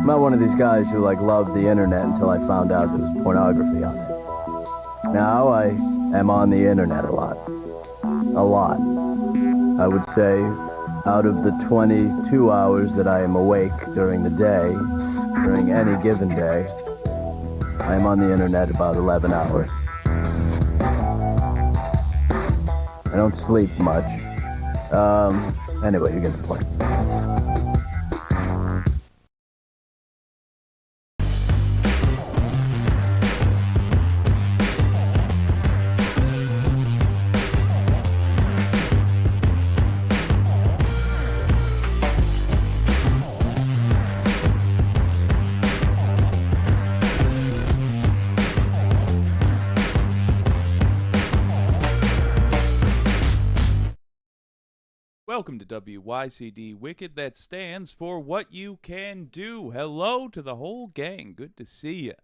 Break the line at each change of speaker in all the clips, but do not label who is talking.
I'm not one of these guys who loved the internet until I found out there was pornography on it. Now I am on the internet a lot. A lot. I would say out of the 22 hours that I am awake during the day, during any given day, I am on the internet about 11 hours. I don't sleep much. Anyway, you get the point.
Welcome to WYCD Wicked. That stands for What You Can Do. Hello to the whole gang. Good to see you.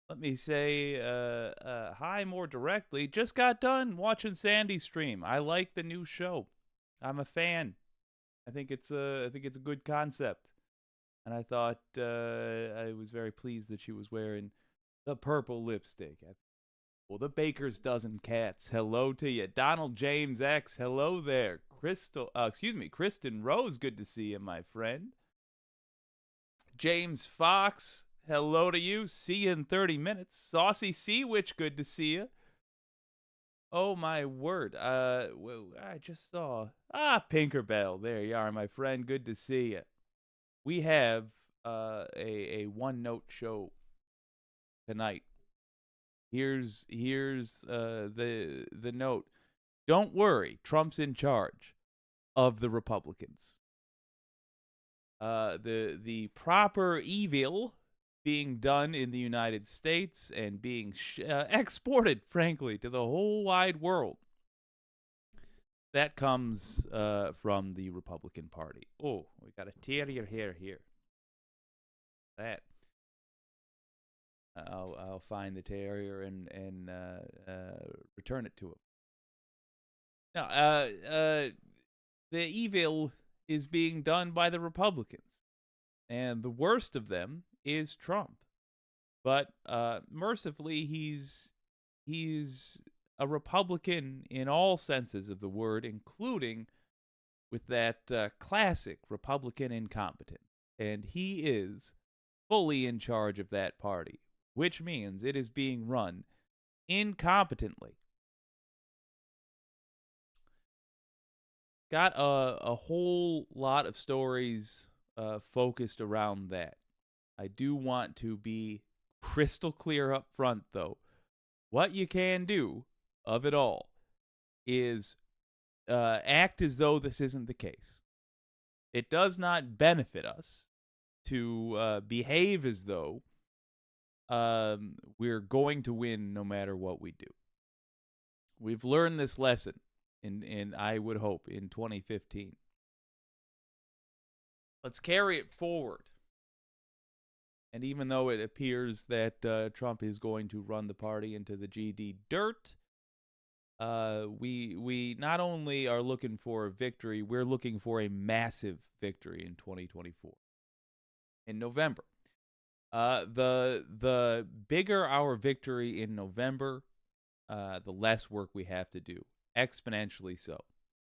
Let me say hi more directly. Just got done watching Sandy stream. I like the new show. I'm a fan. I think it's a good concept. And I thought I was very pleased that she was wearing the purple lipstick. Well, the Baker's Dozen Cats, hello to you. Donald James X, hello there. Kristen Rose, good to see you, my friend. James Fox, hello to you. See you in 30 minutes. Saucy Seawitch, good to see you. Oh, my word. I just saw... Pinkerbell, there you are, my friend. Good to see you. We have a one-note show tonight. Here's the note. Don't worry, Trump's in charge of the Republicans. The proper evil being done in the United States and being exported, frankly, to the whole wide world. That comes from the Republican Party. Oh, we got a terrier hair here. That. I'll find the terrier and return it to him. Now, the evil is being done by the Republicans, and the worst of them is Trump. But mercifully, he's a Republican in all senses of the word, including with that classic Republican incompetent, and he is fully in charge of that party, which means it is being run incompetently. Got a whole lot of stories focused around that. I do want to be crystal clear up front, though. What you can do of it all is act as though this isn't the case. It does not benefit us to behave as though we're going to win no matter what we do. We've learned this lesson in I would hope in 2015. Let's carry it forward. And even though it appears that Trump is going to run the party into the GD dirt, we not only are looking for a victory, we're looking for a massive victory in 2024. In November. The bigger our victory in November, the less work we have to do. Exponentially so.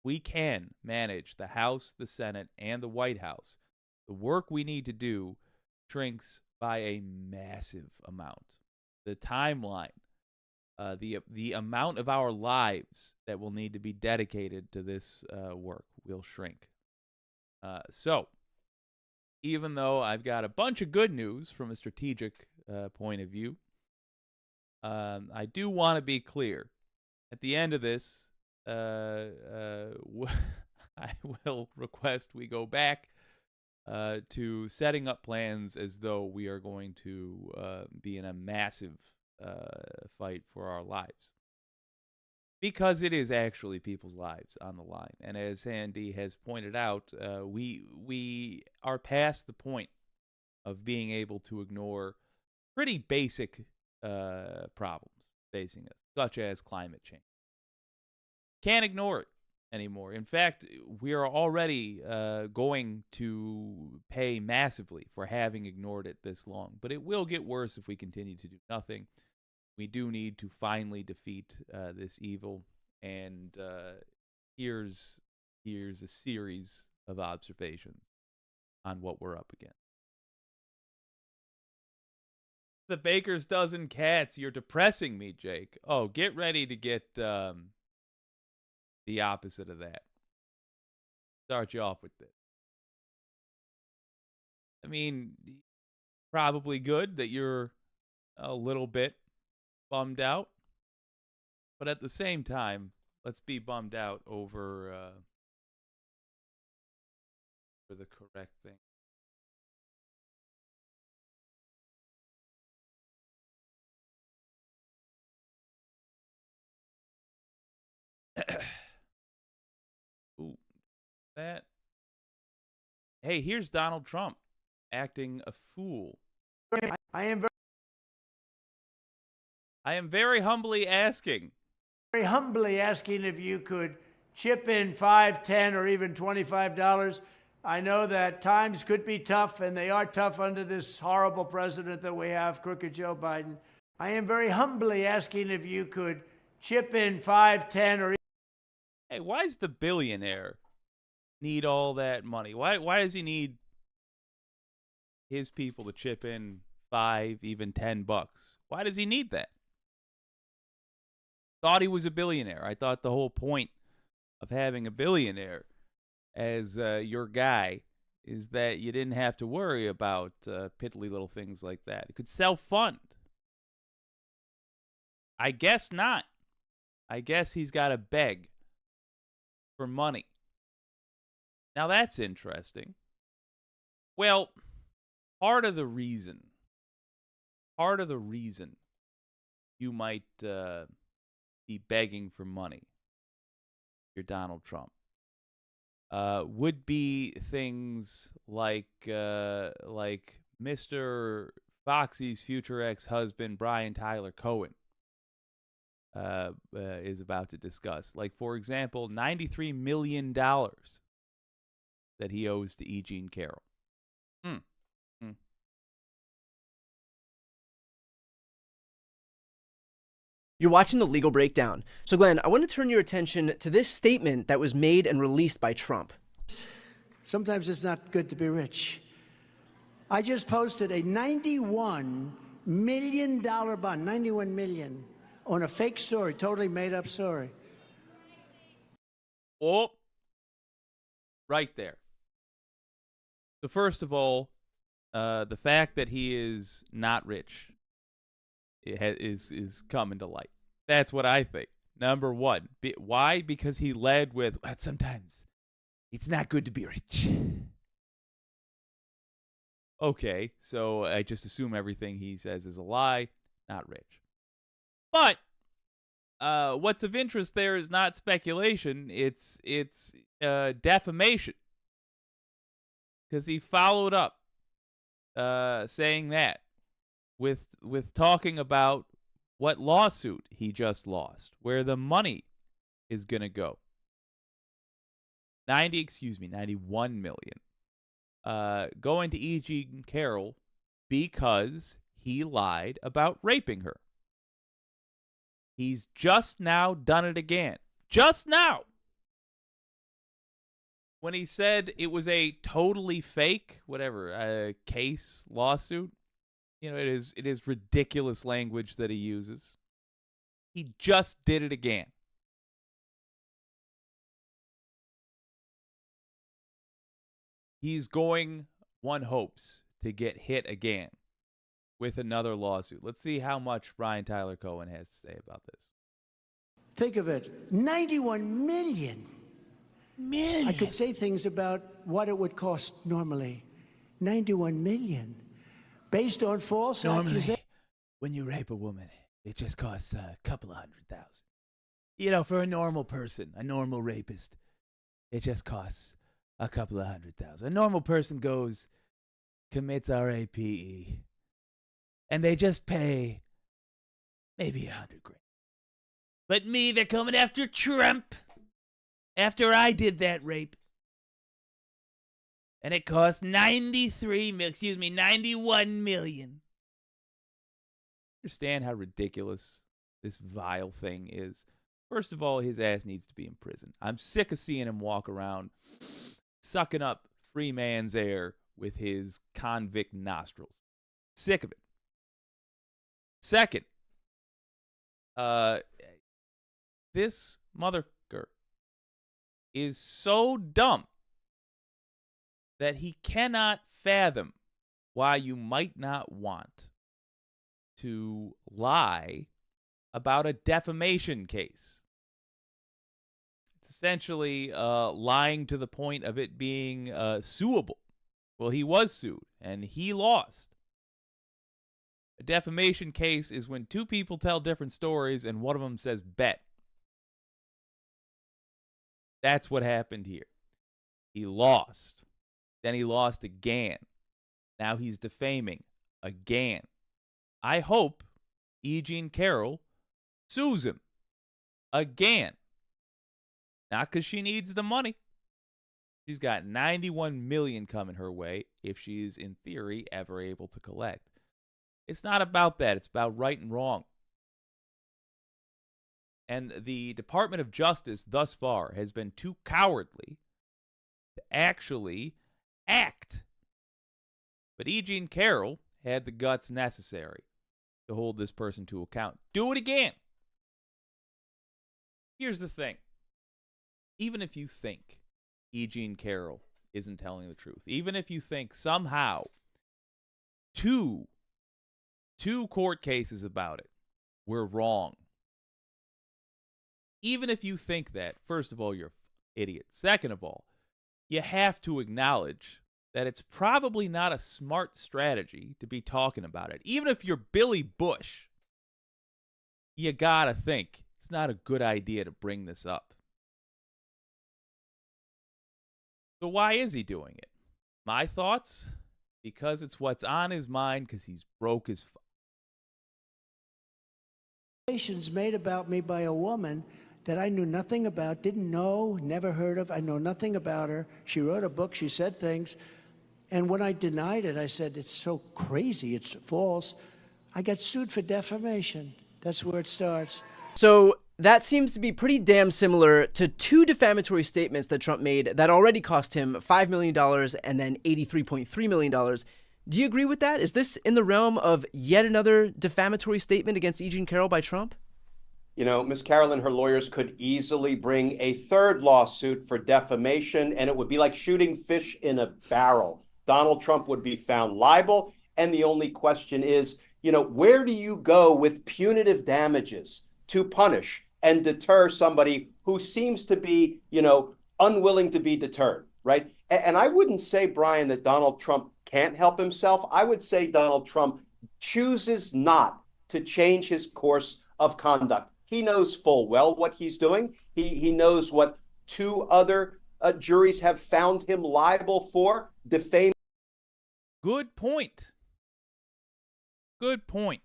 We can manage the House, the Senate, and the White House. The work we need to do shrinks by a massive amount. The timeline, the amount of our lives that will need to be dedicated to this work will shrink. So, even though I've got a bunch of good news from a strategic point of view, I do want to be clear. At the end of this, I will request we go back to setting up plans as though we are going to be in a massive fight for our lives. Because it is actually people's lives on the line. And as Sandy has pointed out, we are past the point of being able to ignore pretty basic problems facing us, such as climate change. Can't ignore it. anymore. In fact, we are already going to pay massively for having ignored it this long. But it will get worse if we continue to do nothing. We do need to finally defeat this evil. And here's a series of observations on what we're up against. The baker's dozen cats. You're depressing me, Jake. Oh, get ready to get the opposite of that. Start you off with this. I mean, probably good that you're a little bit bummed out. But at the same time, let's be bummed out over for the correct thing. Ooh, that. Hey, here's Donald Trump acting a fool.
I am
very humbly asking
if you could chip in $5, $10, or even $25. I know that times could be tough, and they are tough under this horrible president that we have, crooked Joe Biden. I am very humbly asking if you could chip in $5, $10, or...
Hey, why does the billionaire need all that money? Why does he need his people to chip in $5, even $10? Why does he need that? Thought he was a billionaire. I thought the whole point of having a billionaire as your guy is that you didn't have to worry about piddly little things like that. It could self-fund. I guess not. I guess he's got to beg for money. Now that's interesting. Well, part of the reason you might be begging for money, you're Donald Trump, would be things like Mr. Foxy's future ex-husband, Brian Tyler Cohen, is about to discuss. Like, for example, $93 million that he owes to E. Jean Carroll.
You're watching The Legal Breakdown. So, Glenn, I want to turn your attention to this statement that was made and released by Trump.
Sometimes it's not good to be rich. I just posted a $91 million bond, $91 million, on a fake story, totally made up story.
Oh, right there. So first of all, the fact that he is not rich is coming to light. That's what I think. Number one. Why? Because he led with, sometimes it's not good to be rich. Okay, so I just assume everything he says is a lie, not rich. But what's of interest there is not speculation, it's defamation. Because he followed up saying that with talking about what lawsuit he just lost, where the money is going to go. 91 million. Going to E. Jean Carroll because he lied about raping her. He's just now done it again. Just now. When he said it was a totally fake, case, lawsuit, it is ridiculous language that he uses. He just did it again. He's going, one hopes, to get hit again with another lawsuit. Let's see how much Brian Tyler Cohen has to say about this.
Think of it, 91 million. I could say things about what it would cost normally. 91 million. Based on false accusations.
When you rape a woman, it just costs a couple of $100,000. For a normal person, a normal rapist, it just costs a couple of $100,000. A normal person commits RAPE, and they just pay maybe $100,000. But me, they're coming after Trump, after I did that rape. And it cost 91 million. Understand how ridiculous this vile thing is. First of all, his ass needs to be in prison. I'm sick of seeing him walk around sucking up free man's air with his convict nostrils. Sick of it. Second, this motherfucker is so dumb that he cannot fathom why you might not want to lie about a defamation case. It's essentially lying to the point of it being suable. Well, he was sued, and he lost. A defamation case is when two people tell different stories, and one of them says bet. That's what happened here. He lost. Then he lost again. Now he's defaming again. I hope E. Jean Carroll sues him again. Not because she needs the money. She's got 91 million coming her way if she's, in theory, ever able to collect. It's not about that. It's about right and wrong. And the Department of Justice thus far has been too cowardly to actually act. But E. Jean Carroll had the guts necessary to hold this person to account. Do it again. Here's the thing. Even if you think E. Jean Carroll isn't telling the truth, even if you think somehow two court cases about it were wrong, even if you think that, first of all, you're an idiot. Second of all, you have to acknowledge that it's probably not a smart strategy to be talking about it. Even if you're Billy Bush, you gotta think it's not a good idea to bring this up. So why is he doing it? My thoughts? Because it's what's on his mind, because he's broke as fuck.
Made about me by a woman that I knew nothing about, didn't know, never heard of. I know nothing about her. She wrote a book, she said things. And when I denied it, I said, it's so crazy, it's false. I got sued for defamation. That's where it starts.
So that seems to be pretty damn similar to two defamatory statements that Trump made that already cost him $5 million and then $83.3 million. Do you agree with that? Is this in the realm of yet another defamatory statement against E. Jean Carroll by Trump?
You know, Ms. Carroll and her lawyers could easily bring a third lawsuit for defamation, and it would be like shooting fish in a barrel. Donald Trump would be found liable, and the only question is, you know, where do you go with punitive damages to punish and deter somebody who seems to be, you know, unwilling to be deterred, right? And I wouldn't say, Brian, that Donald Trump can't help himself. I would say Donald Trump chooses not to change his course of conduct. He knows full well what he's doing. He knows what two other juries have found him liable for, defaming.
Good point. Good point.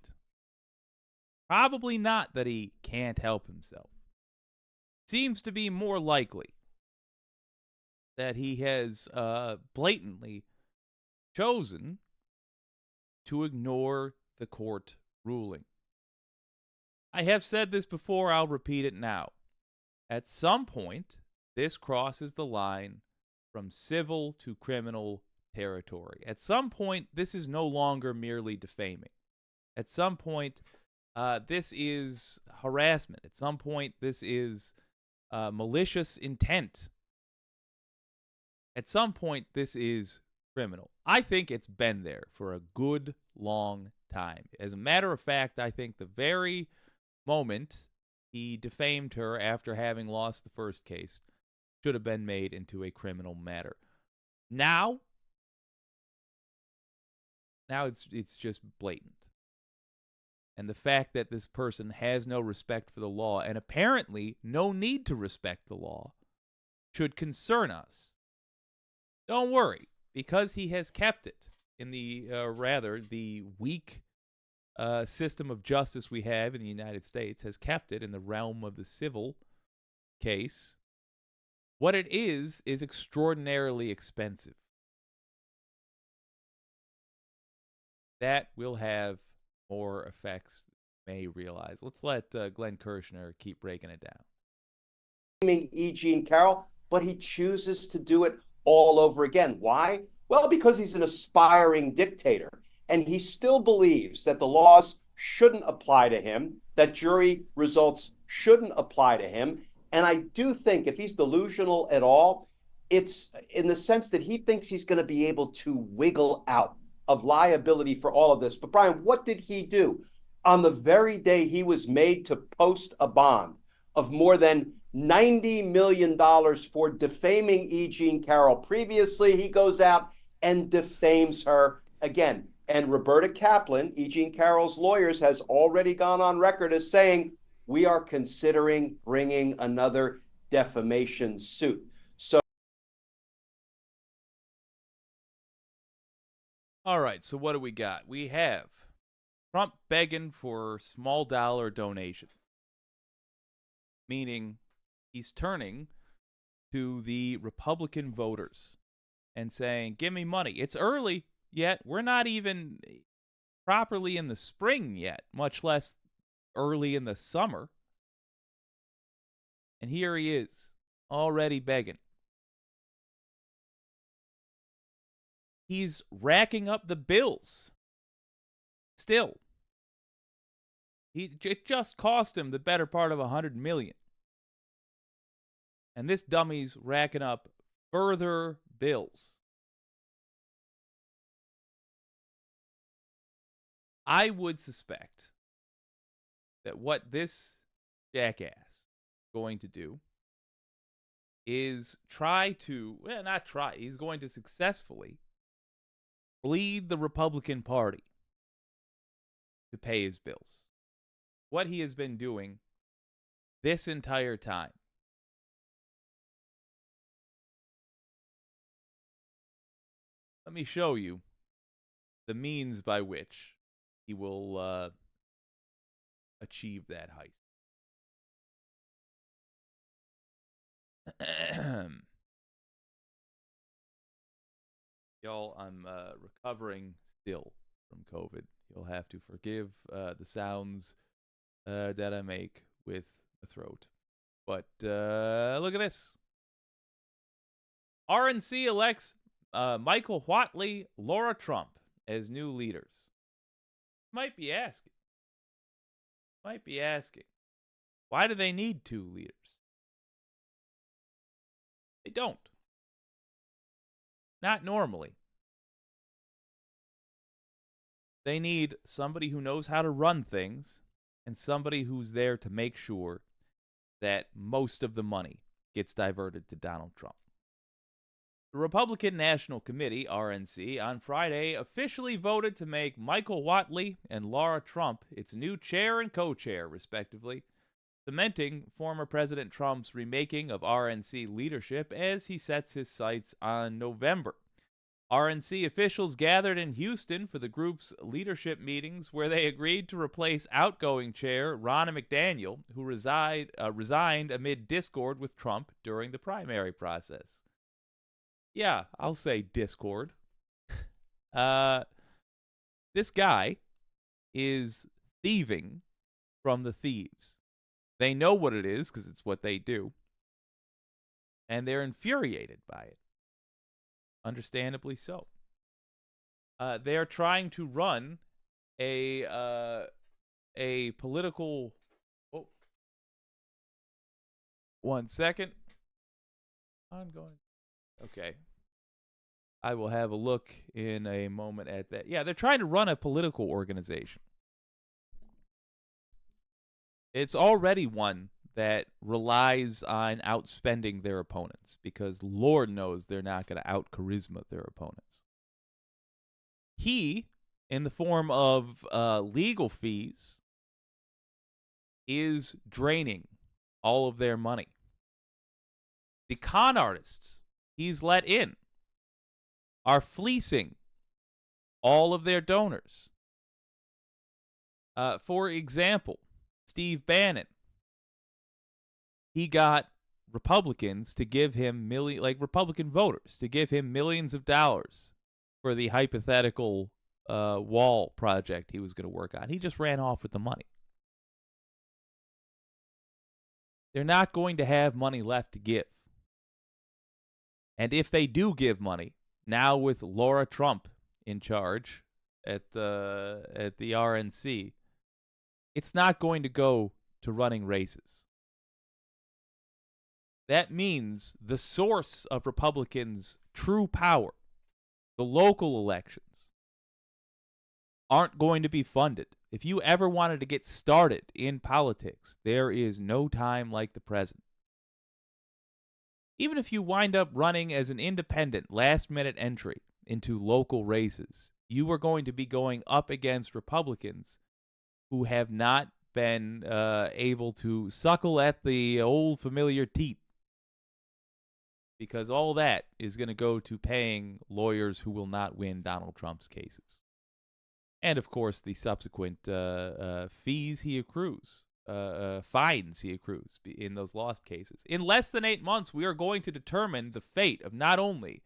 Probably not that he can't help himself. Seems to be more likely that he has blatantly chosen to ignore the court ruling. I have said this before, I'll repeat it now. At some point, this crosses the line from civil to criminal territory. At some point, this is no longer merely defaming. At some point, this is harassment. At some point, this is malicious intent. At some point, this is criminal. I think it's been there for a good long time. As a matter of fact, I think the very moment he defamed her after having lost the first case should have been made into a criminal matter. Now it's just blatant. And the fact that this person has no respect for the law and apparently no need to respect the law should concern us. Don't worry, because he has kept it in the weak system of justice we have in the United States, has kept it in the realm of the civil case. What it is extraordinarily expensive. That will have more effects than you may realize. Let's let Glenn Kirshner keep breaking it down.
E. Jean Carroll, but he chooses to do it all over again. Why? Well, because he's an aspiring dictator, and he still believes that the laws shouldn't apply to him, that jury results shouldn't apply to him. And I do think if he's delusional at all, it's in the sense that he thinks he's going to be able to wiggle out of liability for all of this. But Brian, what did he do? On the very day he was made to post a bond of more than $90 million for defaming E. Jean Carroll. Previously, he goes out and defames her again. And Roberta Kaplan, E. Jean Carroll's lawyers, has already gone on record as saying, we are considering bringing another defamation suit. So,
all right, so what do we got? We have Trump begging for small dollar donations, meaning he's turning to the Republican voters and saying, give me money. It's early yet. We're not even properly in the spring yet, much less early in the summer. And here he is, already begging. He's racking up the bills. Still. It just cost him the better part of $100 million. And this dummy's racking up further bills. I would suspect that what this jackass is going to do is he's going to successfully bleed the Republican Party to pay his bills. What he has been doing this entire time. Let me show you the means by which he will achieve that heist. Y'all, I'm recovering still from COVID. You'll have to forgive the sounds that I make with the throat. But look at this. RNC elects Michael Whatley, Laura Trump as new leaders. Might be asking, why do they need two leaders? They don't. Not normally. They need somebody who knows how to run things and somebody who's there to make sure that most of the money gets diverted to Donald Trump. The Republican National Committee, RNC, on Friday officially voted to make Michael Whatley and Laura Trump its new chair and co-chair, respectively, cementing former President Trump's remaking of RNC leadership as he sets his sights on November. RNC officials gathered in Houston for the group's leadership meetings where they agreed to replace outgoing chair Ronna McDaniel, who resigned amid discord with Trump during the primary process. Yeah, I'll say discord. This guy is thieving from the thieves. They know what it is because it's what they do. And they're infuriated by it. Understandably so. They are trying to run a political... Oh. 1 second. Ongoing. Okay. I will have a look in a moment at that. Yeah, they're trying to run a political organization. It's already one that relies on outspending their opponents because Lord knows they're not going to out-charisma their opponents. He, in the form of legal fees, is draining all of their money. The con artists he's let in are fleecing all of their donors. For example, Steve Bannon. He got Republicans to give him Republican voters to give him millions of dollars for the hypothetical wall project he was going to work on. He just ran off with the money. They're not going to have money left to give. And if they do give money, now with Laura Trump in charge at the RNC, it's not going to go to running races. That means the source of Republicans' true power, the local elections, aren't going to be funded. If you ever wanted to get started in politics, there is no time like the present. Even if you wind up running as an independent last-minute entry into local races, you are going to be going up against Republicans who have not been able to suckle at the old familiar teat. Because all that is going to go to paying lawyers who will not win Donald Trump's cases. And, of course, the subsequent fees he accrues, fines he accrues in those lost cases. In less than 8 months, we are going to determine the fate of not only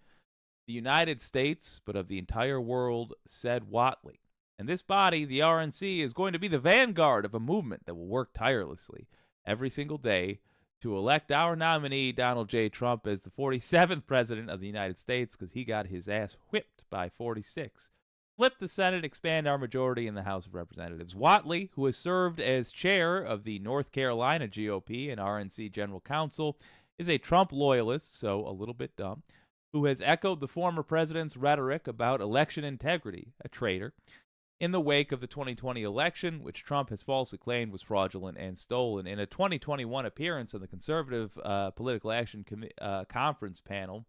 the United States, but of the entire world, said Whatley. And this body, the RNC, is going to be the vanguard of a movement that will work tirelessly every single day to elect our nominee, Donald J. Trump, as the 47th president of the United States, because he got his ass whipped by 46. Flip the Senate, expand our majority in the House of Representatives. Whatley, who has served as chair of the North Carolina GOP and RNC General Counsel, is a Trump loyalist, so a little bit dumb, who has echoed the former president's rhetoric about election integrity, a traitor, in the wake of the 2020 election, which Trump has falsely claimed was fraudulent and stolen. In a 2021 appearance on the Conservative Political Action Conference panel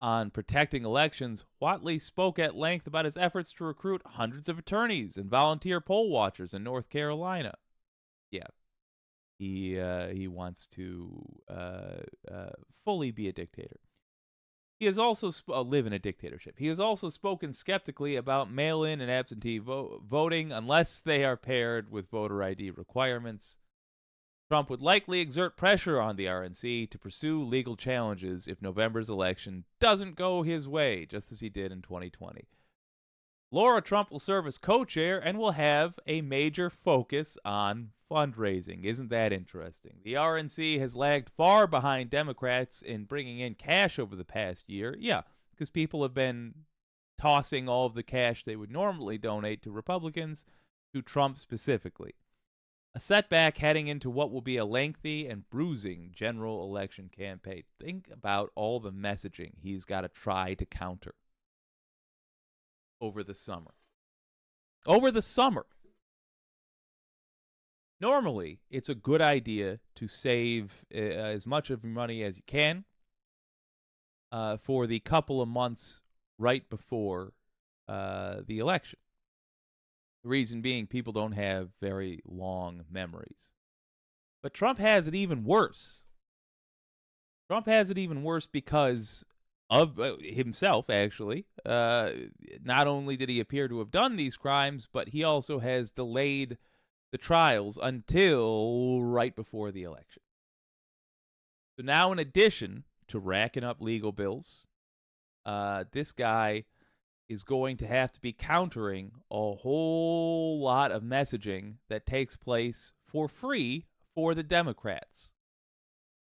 on protecting elections, Whatley spoke at length about his efforts to recruit hundreds of attorneys and volunteer poll watchers in North Carolina. Yeah, he wants to fully be a dictator. He has also live in a dictatorship. He has also spoken skeptically about mail-in and absentee voting unless they are paired with voter ID requirements. Trump would likely exert pressure on the RNC to pursue legal challenges if November's election doesn't go his way, just as he did in 2020. Laura Trump will serve as co-chair and will have a major focus on fundraising. Isn't that interesting? The RNC has lagged far behind Democrats in bringing in cash over the past year. Yeah, because people have been tossing all of the cash they would normally donate to Republicans to Trump specifically. A setback heading into what will be a lengthy and bruising general election campaign. Think about all the messaging he's got to try to counter over the summer. Over the summer. Normally, it's a good idea to save as much of your money as you can for the couple of months right before the election. The reason being, people don't have very long memories. But Trump has it even worse. Trump has it even worse because of himself, actually. Not only did he appear to have done these crimes, but he also has delayed the trials until right before the election. So now, in addition to racking up legal bills, this guy is going to have to be countering a whole lot of messaging that takes place for free for the Democrats.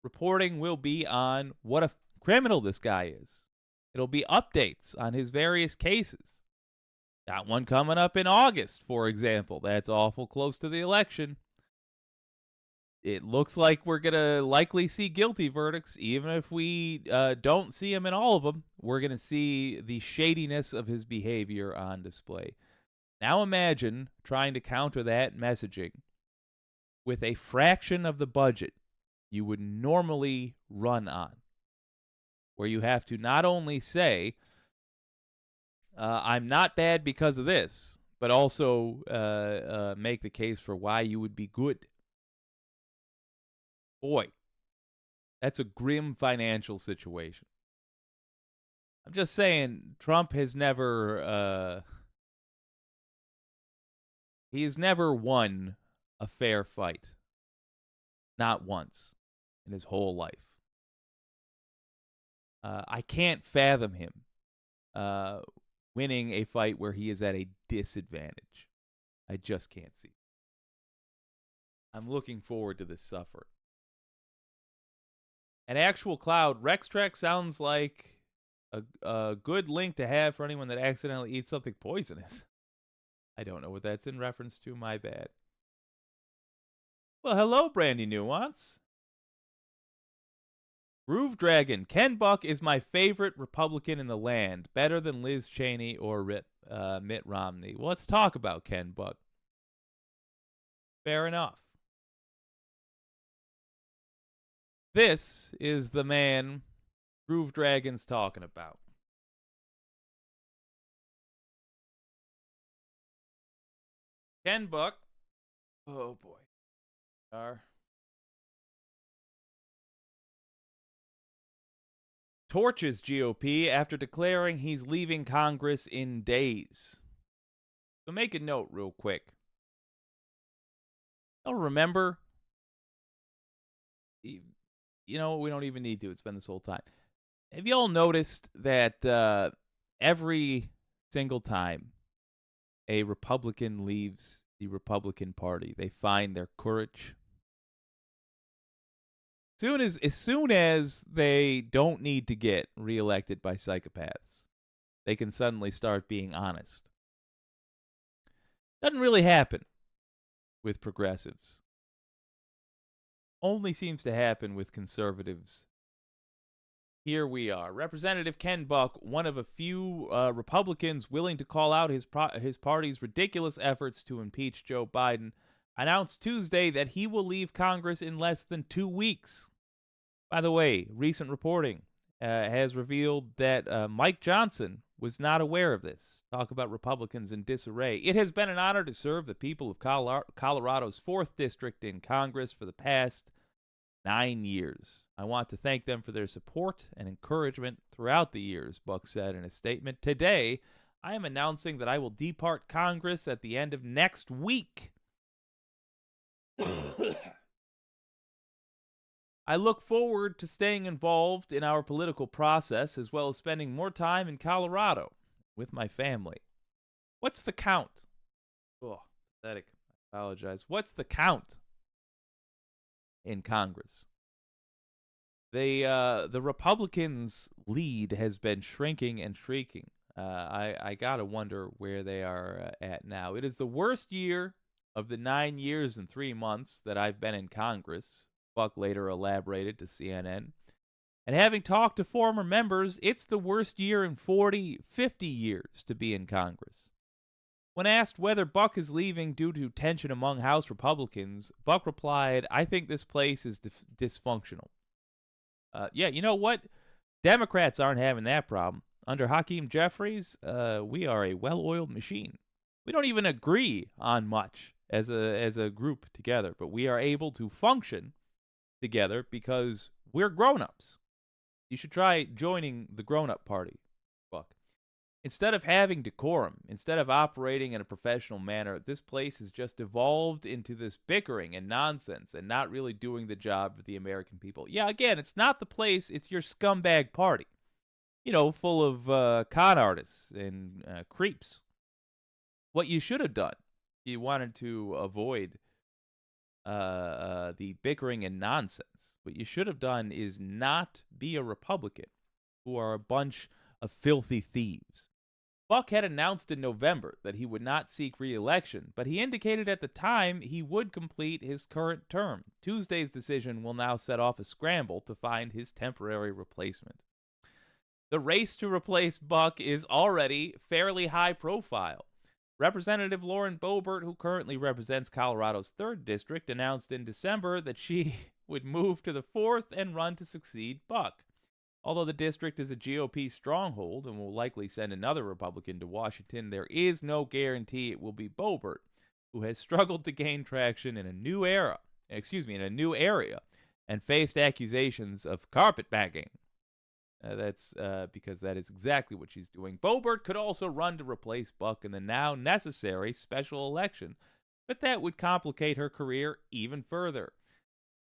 Reporting will be on what a criminal this guy is. It'll be updates on his various cases. Got one coming up in August, for example. That's awful close to the election. It looks like we're going to likely see guilty verdicts. Even if we don't see him in all of them, we're going to see the shadiness of his behavior on display. Now imagine trying to counter that messaging with a fraction of the budget you would normally run on, where you have to not only say, I'm not bad because of this, but also make the case for why you would be good. Boy, that's a grim financial situation. I'm just saying, Trump has never won a fair fight. Not once. in his whole life. I can't fathom him winning a fight where he is at a disadvantage. I just can't see. I'm looking forward to this suffering. An actual cloud. Rextrax sounds like a good link to have for anyone that accidentally eats something poisonous. I don't know what that's in reference to. My bad. Well, hello, Brandy Nuance. Groove Dragon. Ken Buck is my favorite Republican in the land. Better than Liz Cheney or Mitt Romney. Well, let's talk about Ken Buck. Fair enough. This is the man Groove Dragon's talking about. Ken Buck. Oh, boy. Torches GOP after declaring he's leaving Congress in days. So make a note real quick. I'll remember. You know, we don't even need to. It's been this whole time. Have you all noticed that every single time a Republican leaves the Republican Party, they find their courage? As soon as they don't need to get reelected by psychopaths, they can suddenly start being honest. Doesn't really happen with progressives. Only seems to happen with conservatives. Here we are. Representative Ken Buck, one of a few Republicans willing to call out his party's ridiculous efforts to impeach Joe Biden, announced Tuesday that he will leave Congress in less than 2 weeks. By the way, recent reporting has revealed that Mike Johnson was not aware of this. Talk about Republicans in disarray. It has been an honor to serve the people of Colorado's 4th District in Congress for the past 9 years. I want to thank them for their support and encouragement throughout the years, Buck said in a statement. Today, I am announcing that I will depart Congress at the end of next week. I look forward to staying involved in our political process as well as spending more time in Colorado with my family. What's the count? Oh, pathetic. I apologize. What's the count in Congress? The Republicans' lead has been shrinking and shrieking. I gotta wonder where they are at now. It is the worst year of the 9 years and 3 months that I've been in Congress. Buck later elaborated to CNN. And having talked to former members, it's the worst year in 40, 50 years to be in Congress. When asked whether Buck is leaving due to tension among House Republicans, Buck replied, I think this place is dysfunctional. Yeah, you know what? Democrats aren't having that problem. Under Hakeem Jeffries, we are a well-oiled machine. We don't even agree on much as a group together, but we are able to function together because we're grown-ups. You should try joining the grown-up party, Buck. Instead of having decorum, instead of operating in a professional manner, this place has just evolved into this bickering and nonsense and not really doing the job for the American people. Yeah, again, it's not the place, it's your scumbag party. You know, full of con artists and creeps. What you should have done, you wanted to avoid the bickering and nonsense. What you should have done is not be a Republican, who are a bunch of filthy thieves. Buck had announced in November that he would not seek re-election, but he indicated at the time he would complete his current term. Tuesday's decision will now set off a scramble to find his temporary replacement. The race to replace Buck is already fairly high profile. Representative Lauren Boebert, who currently represents Colorado's 3rd District, announced in December that she would move to the 4th and run to succeed Buck. Although the district is a GOP stronghold and will likely send another Republican to Washington, there is no guarantee it will be Boebert, who has struggled to gain traction in a new area, and faced accusations of carpetbagging. That's because that is exactly what she's doing. Boebert could also run to replace Buck in the now necessary special election, but that would complicate her career even further.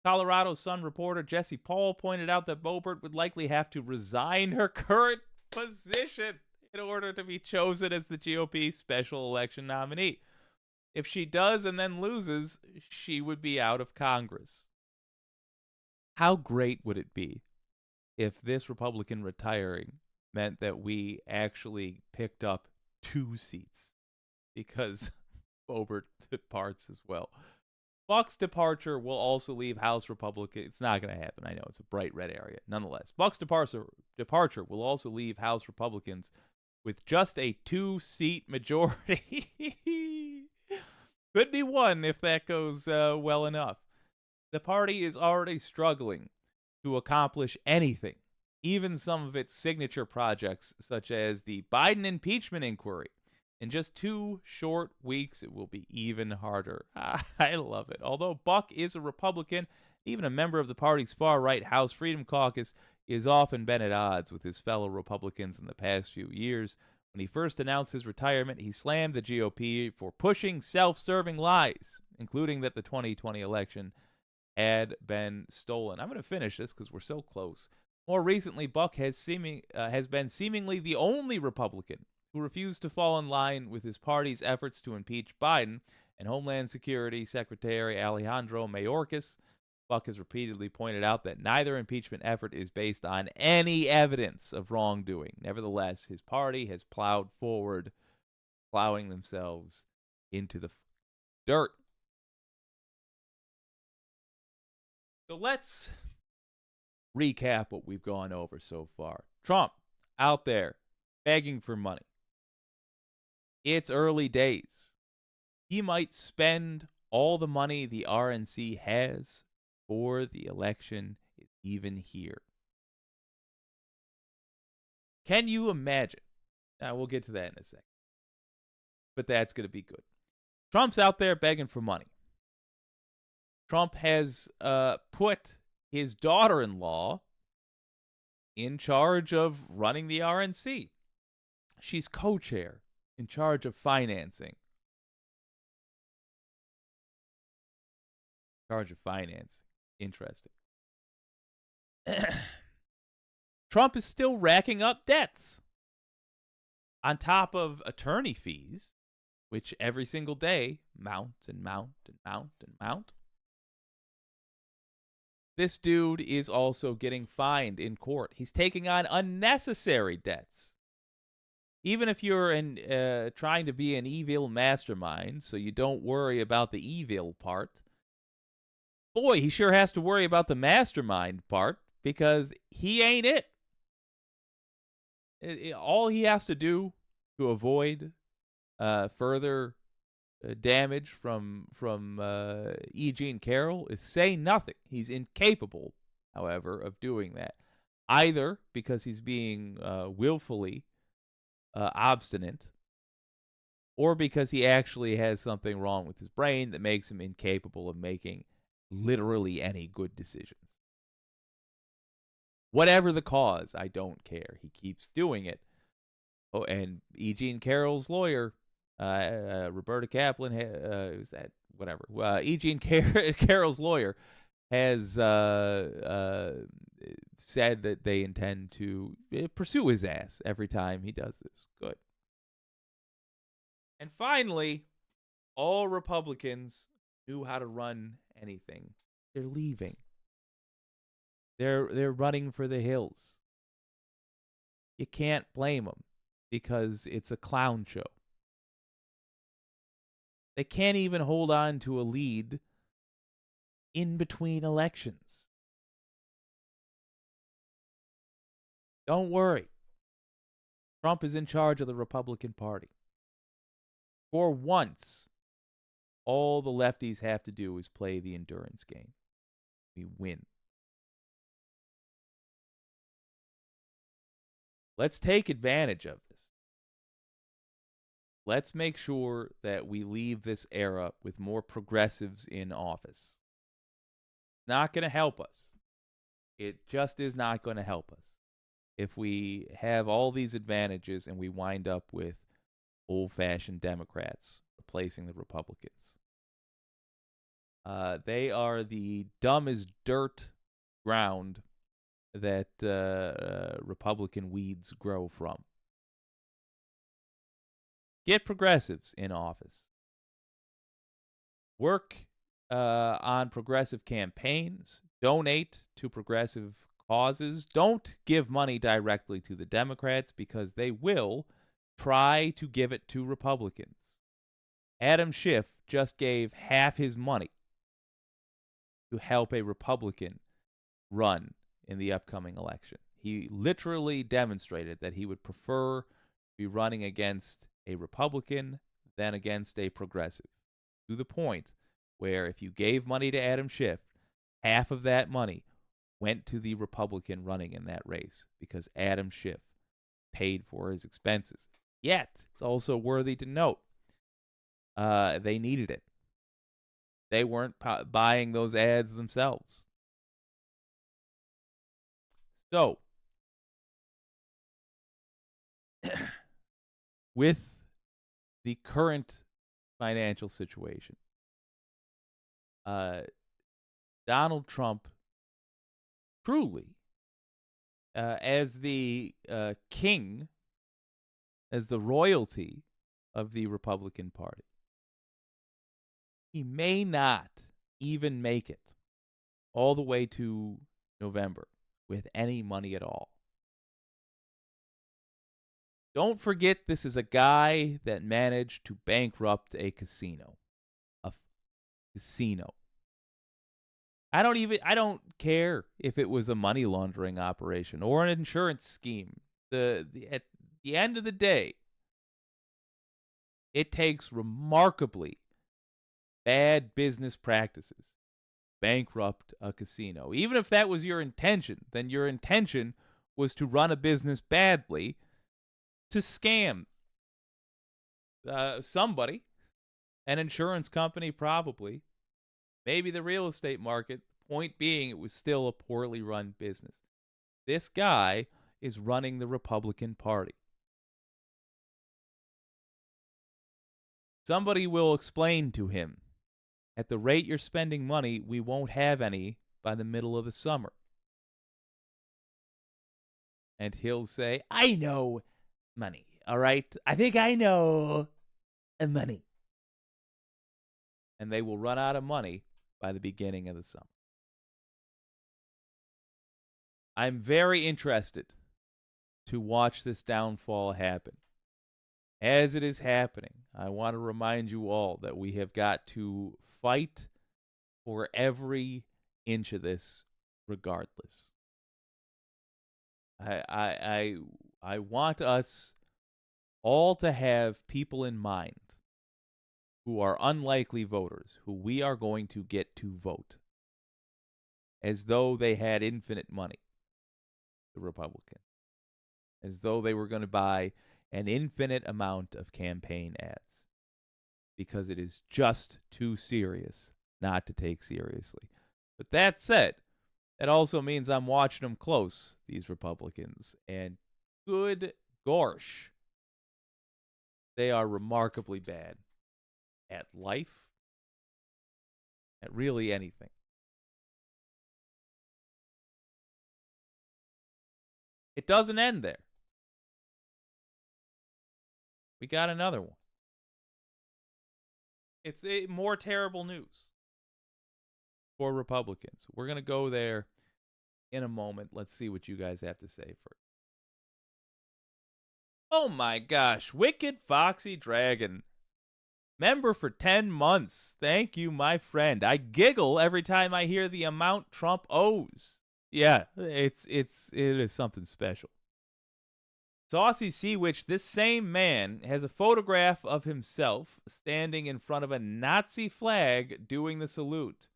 Colorado Sun reporter Jesse Paul pointed out that Boebert would likely have to resign her current position in order to be chosen as the GOP special election nominee. If she does and then loses, she would be out of Congress. How great would it be if this Republican retiring meant that we actually picked up 2 seats because Boebert departs as well? Buck's departure will also leave House Republicans. It's not going to happen. I know it's a bright red area. Nonetheless, Buck's departure will also leave House Republicans with just a 2-seat majority. Could be 1 if that goes well enough. The party is already struggling to accomplish anything, even some of its signature projects, such as the Biden impeachment inquiry. In just 2 short weeks, it will be even harder. I love it. Although Buck is a Republican, even a member of the party's far-right House Freedom Caucus, he has often been at odds with his fellow Republicans in the past few years. When he first announced his retirement, he slammed the GOP for pushing self-serving lies, including that the 2020 election had been stolen. I'm going to finish this because we're so close. More recently, Buck has been seemingly the only Republican who refused to fall in line with his party's efforts to impeach Biden, and Homeland Security Secretary Alejandro Mayorkas. Buck has repeatedly pointed out that neither impeachment effort is based on any evidence of wrongdoing. Nevertheless, his party has plowed forward, plowing themselves into the dirt. So let's recap what we've gone over so far. Trump out there begging for money. It's early days. He might spend all the money the RNC has before the election is even here. Can you imagine? Now, we'll get to that in a second. But that's going to be good. Trump's out there begging for money. Trump has put his daughter-in-law in charge of running the RNC. She's co-chair, in charge of financing. Interesting. Trump is still racking up debts on top of attorney fees, which every single day mount and mount and mount and mount. This dude is also getting fined in court. He's taking on unnecessary debts. Even if you're trying to be an evil mastermind, so you don't worry about the evil part, boy, he sure has to worry about the mastermind part because he ain't it. All he has to do to avoid further damage from E. Jean Carroll is say nothing. He's incapable, however, of doing that, either because he's being willfully obstinate, or because he actually has something wrong with his brain that makes him incapable of making literally any good decisions. Whatever the cause, I don't care. He keeps doing it. Oh, and E. Jean Carroll's lawyer, Roberta Kaplan, who's that? Whatever. E. Jean Carroll's lawyer has said that they intend to pursue his ass every time he does this. Good. And finally, all Republicans knew how to run anything. They're leaving. They're running for the hills. You can't blame them because it's a clown show. They can't even hold on to a lead in between elections. Don't worry. Trump is in charge of the Republican Party. For once, all the lefties have to do is play the endurance game. We win. Let's take advantage of this. Let's make sure that we leave this era with more progressives in office. It's not going to help us. It just is not going to help us if we have all these advantages and we wind up with old-fashioned Democrats replacing the Republicans. They are the dumb as dirt ground that Republican weeds grow from. Get progressives in office. Work on progressive campaigns. Donate to progressive causes. Don't give money directly to the Democrats because they will try to give it to Republicans. Adam Schiff just gave half his money to help a Republican run in the upcoming election. He literally demonstrated that he would prefer to be running against a Republican than against a progressive, to the point where if you gave money to Adam Schiff, half of that money went to the Republican running in that race because Adam Schiff paid for his expenses. Yet, it's also worthy to note, they needed it. They weren't buying those ads themselves. So, with the current financial situation, Donald Trump truly, as the king, as the royalty of the Republican Party, he may not even make it all the way to November with any money at all. Don't forget, this is a guy that managed to bankrupt a casino. A casino. I don't care if it was a money laundering operation or an insurance scheme. At the end of the day, it takes remarkably bad business practices to bankrupt a casino. Even if that was your intention, then your intention was to run a business badly, to scam somebody, an insurance company probably, maybe the real estate market. Point being, it was still a poorly run business. This guy is running the Republican Party. Somebody will explain to him, at the rate you're spending money, we won't have any by the middle of the summer. And he'll say, I know money, all right? I think I know money. And they will run out of money by the beginning of the summer. I'm very interested to watch this downfall happen. As it is happening, I want to remind you all that we have got to fight for every inch of this regardless. I want us all to have people in mind who are unlikely voters, who we are going to get to vote, as though they had infinite money, the Republican, as though they were going to buy an infinite amount of campaign ads, because it is just too serious not to take seriously. But that said, that also means I'm watching them close, these Republicans, and good gosh, they are remarkably bad at life, at really anything. It doesn't end there. We got another one. It's more terrible news for Republicans. We're going to go there in a moment. Let's see what you guys have to say first. Oh my gosh, Wicked Foxy Dragon. Member for 10 months. Thank you, my friend. I giggle every time I hear the amount Trump owes. Yeah, it is something special. Saucy Sea Witch, this same man has a photograph of himself standing in front of a Nazi flag doing the salute.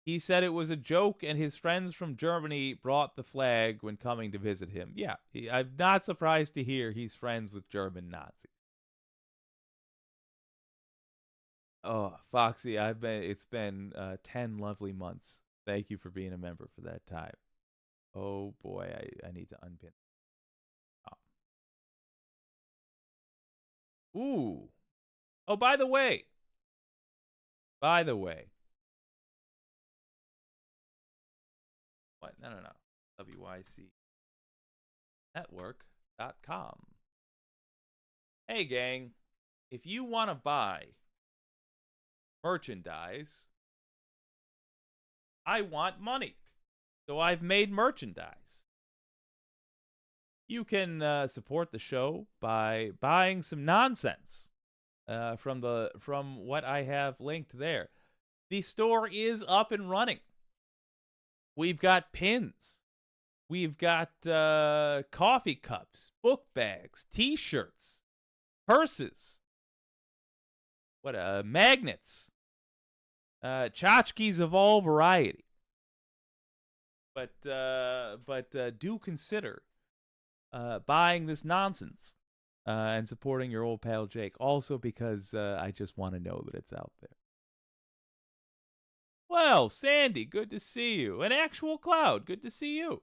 He said it was a joke and his friends from Germany brought the flag when coming to visit him. Yeah, I'm not surprised to hear he's friends with German Nazis. Oh, Foxy, it's been 10 lovely months. Thank you for being a member for that time. Oh boy, I need to unpin. Ooh. Oh, by the way, No. WYC Network.com. Hey, gang. If you want to buy merchandise, I want money. So I've made merchandise. You can support the show by buying some nonsense from what I have linked there. The store is up and running. We've got pins. We've got coffee cups, book bags, T-shirts, purses, magnets, tchotchkes of all variety. But do consider buying this nonsense and supporting your old pal Jake. Also because I just want to know that it's out there. Well, Sandy, good to see you. An actual cloud, good to see you.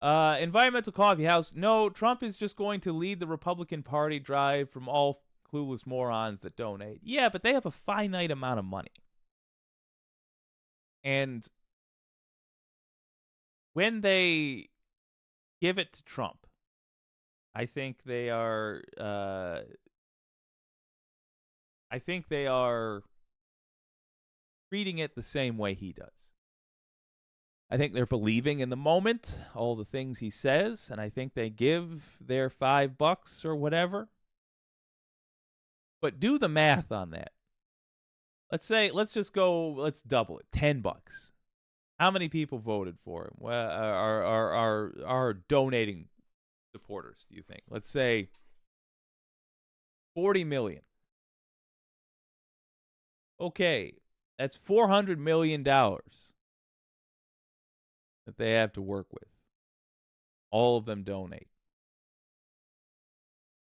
Environmental Coffee House. No, Trump is just going to lead the Republican Party drive from all clueless morons that donate. Yeah, but they have a finite amount of money. And when they give it to Trump, I think they are treating it the same way he does. I think they're believing in the moment, all the things he says, and I think they give their $5 or whatever. But do the math on that. Let's double it, $10. How many people voted for him? Well, are donating supporters, do you think? Let's say 40 million. Okay, that's $400 million that they have to work with. All of them donate.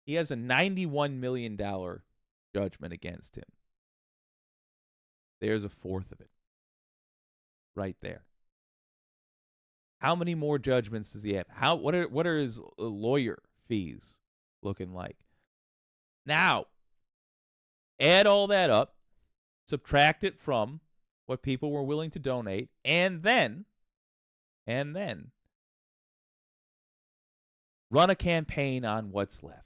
He has a $91 million judgment against him. There's a fourth of it. Right there. How many more judgments does he have? What are his lawyer fees looking like? Now, add all that up, subtract it from what people were willing to donate, and then run a campaign on what's left.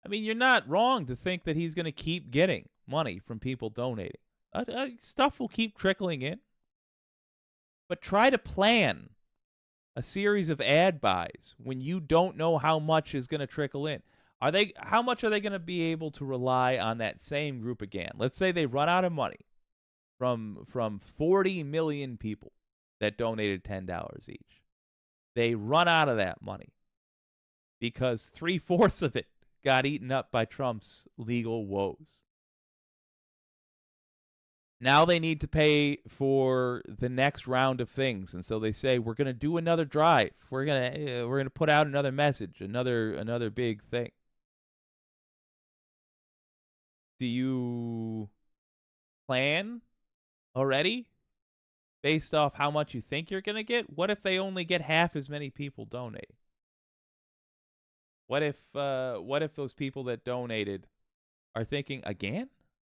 I mean, you're not wrong to think that he's going to keep getting money from people donating. Stuff will keep trickling in. But try to plan a series of ad buys when you don't know how much is going to trickle in. How much are they going to be able to rely on that same group again? Let's say they run out of money from 40 million people that donated $10 each. They run out of that money because 3/4 of it got eaten up by Trump's legal woes. Now they need to pay for the next round of things, and so they say we're going to do another drive. We're going to put out another message, another big thing. Do you plan already based off how much you think you're going to get? What if they only get half as many people donating? What if those people that donated are thinking, again?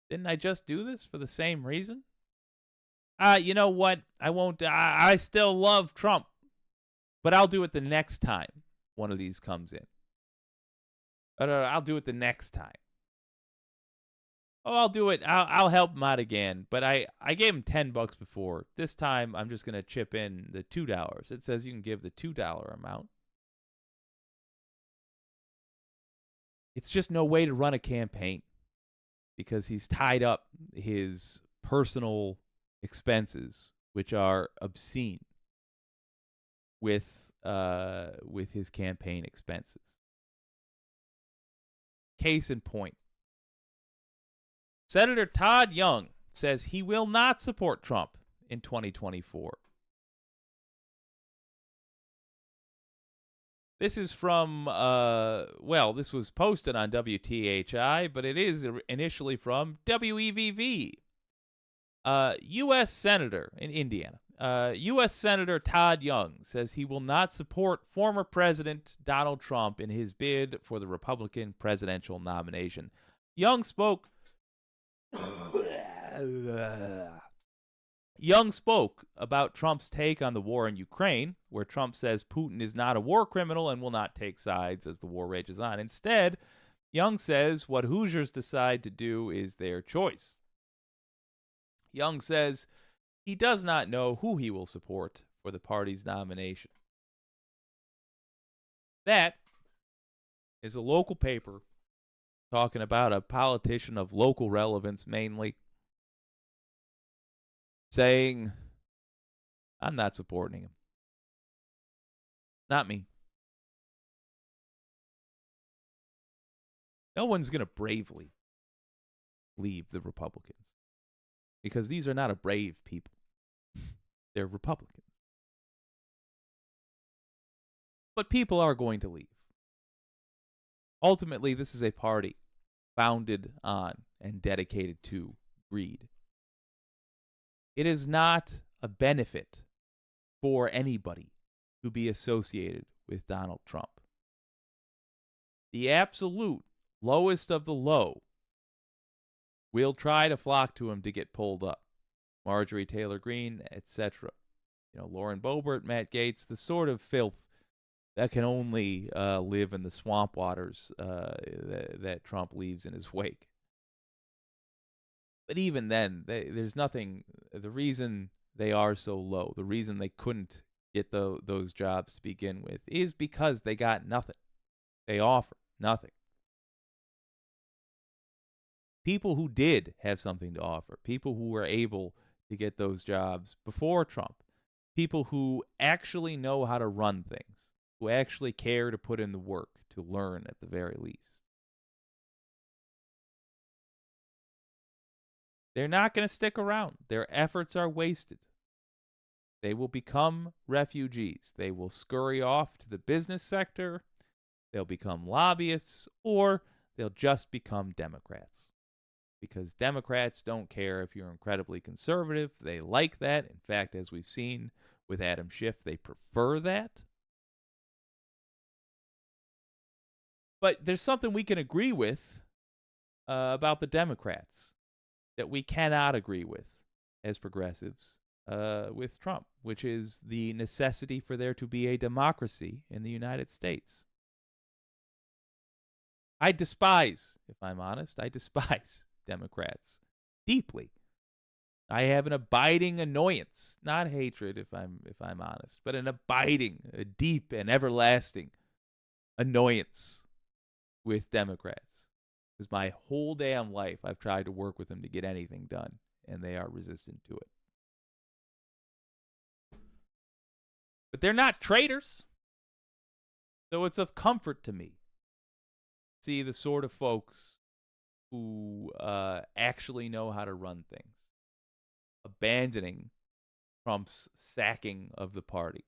Didn't I just do this for the same reason? You know what? I won't. I still love Trump, but I'll do it the next time one of these comes in. I'll do it the next time. Oh, I'll do it. I'll help him out again. But I gave him $10 before. This time I'm just gonna chip in the $2. It says you can give the $2 amount. It's just no way to run a campaign because he's tied up his personal expenses, which are obscene, with his campaign expenses. Case in point. Senator Todd Young says he will not support Trump in 2024. This is from, this was posted on WTHI, but it is initially from WEVV. U.S. Senator in Indiana. U.S. Senator Todd Young says he will not support former President Donald Trump in his bid for the Republican presidential nomination. Young spoke Young spoke about Trump's take on the war in Ukraine, where Trump says Putin is not a war criminal and will not take sides as the war rages on. Instead, Young says what Hoosiers decide to do is their choice. Young says he does not know who he will support for the party's nomination. That is a local paper talking about a politician of local relevance mainly, saying, I'm not supporting him. Not me. No one's going to bravely leave the Republicans because these are not a brave people. They're Republicans. But people are going to leave. Ultimately, this is a party founded on and dedicated to greed. It is not a benefit for anybody to be associated with Donald Trump. The absolute lowest of the low will try to flock to him to get pulled up. Marjorie Taylor Greene, etc. Lauren Boebert, Matt Gaetz, the sort of filth that can only live in the swamp waters that Trump leaves in his wake. But even then, there's nothing. The reason they are so low, the reason they couldn't get those jobs to begin with, is because they got nothing. They offer nothing. People who did have something to offer, people who were able to get those jobs before Trump, people who actually know how to run things, who actually care to put in the work, to learn at the very least. They're not going to stick around. Their efforts are wasted. They will become refugees. They will scurry off to the business sector. They'll become lobbyists, or they'll just become Democrats. Because Democrats don't care if you're incredibly conservative. They like that. In fact, as we've seen with Adam Schiff, they prefer that. But there's something we can agree with about the Democrats that we cannot agree with as progressives with Trump, which is the necessity for there to be a democracy in the United States. I despise, if I'm honest, I despise Democrats deeply. I have an abiding annoyance, not hatred, if I'm honest, but an abiding, a deep and everlasting annoyance with Democrats. Because my whole damn life I've tried to work with them to get anything done, and they are resistant to it. But they're not traitors. So it's of comfort to me to see the sort of folks who actually know how to run things, abandoning Trump's sacking of the party.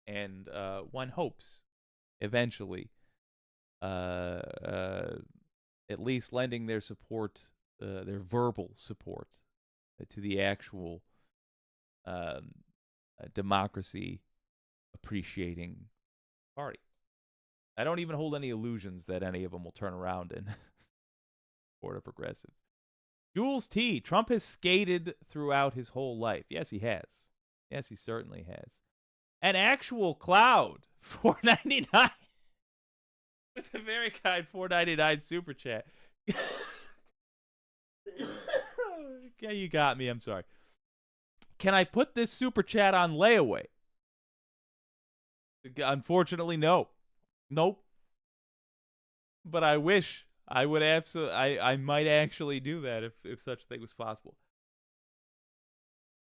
And one hopes eventually at least lending their support, their verbal support, to the actual democracy appreciating party. I don't even hold any illusions that any of them will turn around and support a progressive. Jules T. Trump has skated throughout his whole life. Yes, he has. Yes, he certainly has. An actual cloud, $4.99. With a very kind $4.99 super chat. Okay, you got me. I'm sorry. Can I put this super chat on layaway? Unfortunately, no. Nope. But I wish I would I might actually do that if such a thing was possible.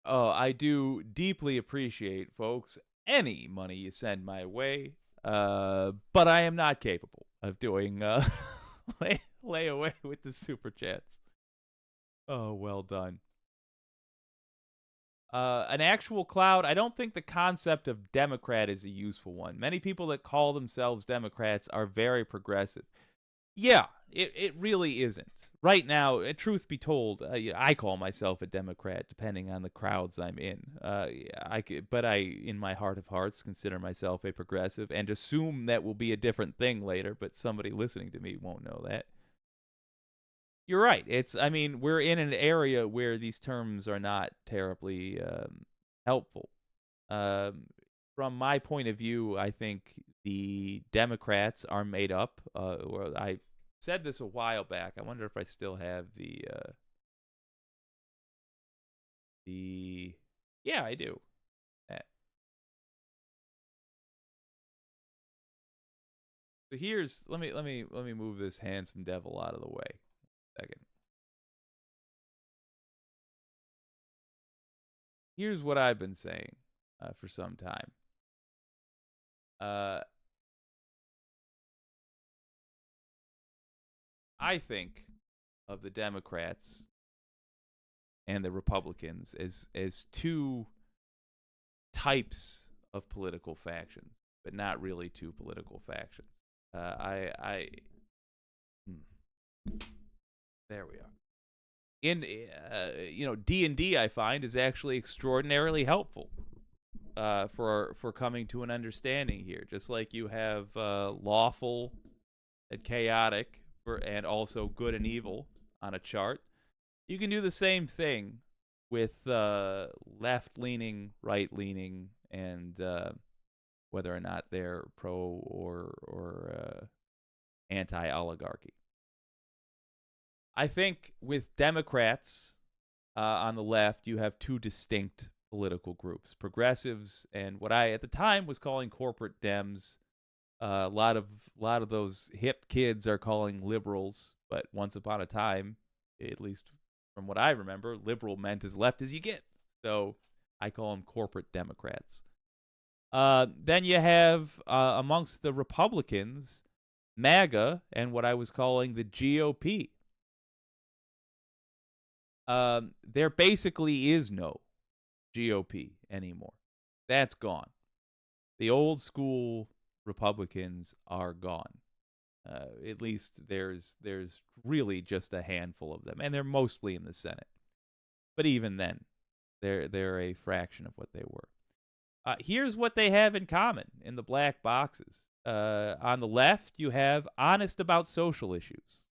Oh, I do deeply appreciate, folks, any money you send my way. But I am not capable of doing layaway with the super chats. Oh, well done. An actual cloud, I don't think the concept of Democrat is a useful one. Many people that call themselves Democrats are very progressive. Yeah, it really isn't. Right now, truth be told, I call myself a Democrat, depending on the crowds I'm in. But I, in my heart of hearts, consider myself a progressive and assume that will be a different thing later, but somebody listening to me won't know that. You're right. I mean, we're in an area where these terms are not terribly helpful. From my point of view, I think the Democrats are made up. Or I said this a while back. I wonder if I still have the. Yeah, I do. So here's let me move this handsome devil out of the way. Second. Here's what I've been saying for some time. I think of the Democrats and the Republicans as two types of political factions, but not really two political factions. There we are. In D&D, I find is actually extraordinarily helpful for coming to an understanding here. Just like you have lawful and chaotic and also good and evil on a chart, you can do the same thing with left-leaning, right-leaning, and whether or not they're pro or anti-oligarchy. I think with Democrats on the left, you have two distinct political groups: progressives and what I at the time was calling corporate Dems. A lot of those hip kids are calling liberals, but once upon a time, at least from what I remember, liberal meant as left as you get. So I call them corporate Democrats. Then you have amongst the Republicans, MAGA and what I was calling the GOP. There basically is no GOP anymore. That's gone. The old school Republicans are gone. At least there's really just a handful of them, and they're mostly in the Senate. But even then, they're a fraction of what they were. Here's what they have in common in the black boxes. On the left, you have honest about social issues.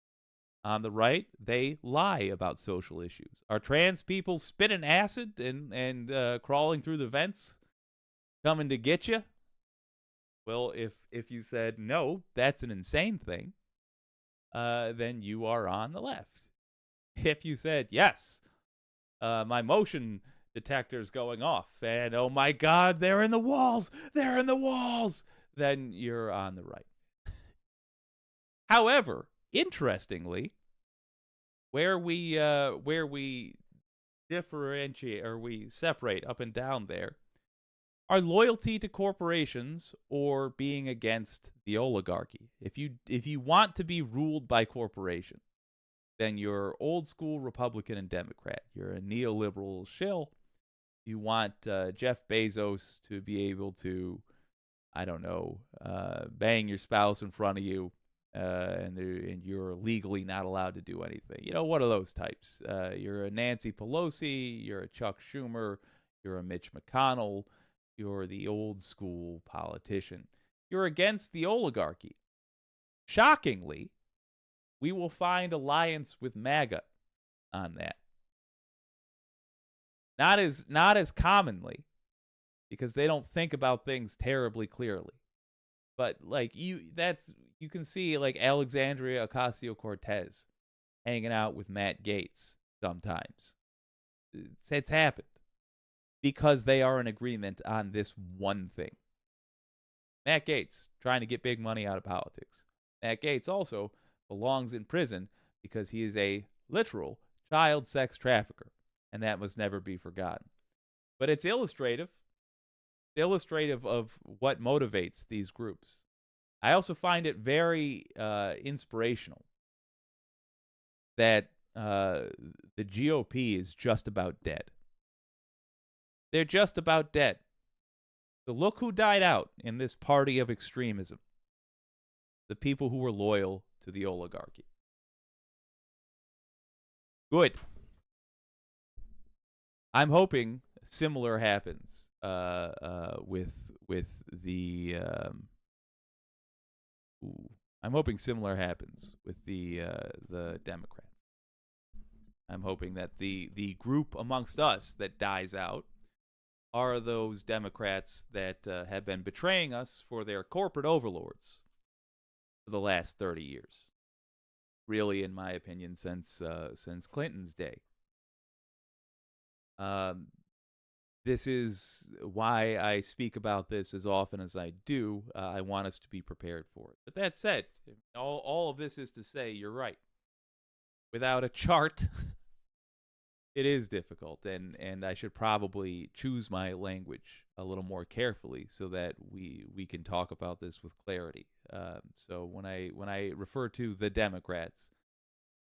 On the right, they lie about social issues. Are trans people spitting acid and crawling through the vents coming to get you? Well, if you said no, that's an insane thing, then you are on the left. If you said yes, my motion detector's going off, and oh my God, they're in the walls, then you're on the right. However, interestingly, where we differentiate or we separate up and down there are loyalty to corporations or being against the oligarchy. If you want to be ruled by corporations, then you're old school Republican and Democrat. You're a neoliberal shill. You want Jeff Bezos to be able to, I don't know, bang your spouse in front of you, and you're legally not allowed to do anything. You know, what are those types? You're a Nancy Pelosi, you're a Chuck Schumer, you're a Mitch McConnell, you're the old school politician. You're against the oligarchy. Shockingly, we will find alliance with MAGA on that. Not as commonly, because they don't think about things terribly clearly. But like you can see like Alexandria Ocasio-Cortez hanging out with Matt Gaetz sometimes. It's happened because they are in agreement on this one thing. Matt Gaetz trying to get big money out of politics. Matt Gaetz also belongs in prison because he is a literal child sex trafficker, and that must never be forgotten. But it's illustrative of what motivates these groups. I also find it very inspirational that the GOP is just about dead. They're just about dead. So look who died out in this party of extremism. The people who were loyal to the oligarchy. Good. I'm hoping similar happens with the. I'm hoping similar happens with the Democrats. I'm hoping that the group amongst us that dies out are those Democrats that have been betraying us for their corporate overlords for the last 30 years. Really, in my opinion, since Clinton's day. This is why I speak about this as often as I do. I want us to be prepared for it. But that said, all of this is to say you're right. Without a chart, it is difficult, and I should probably choose my language a little more carefully so that we can talk about this with clarity. So when I refer to the Democrats,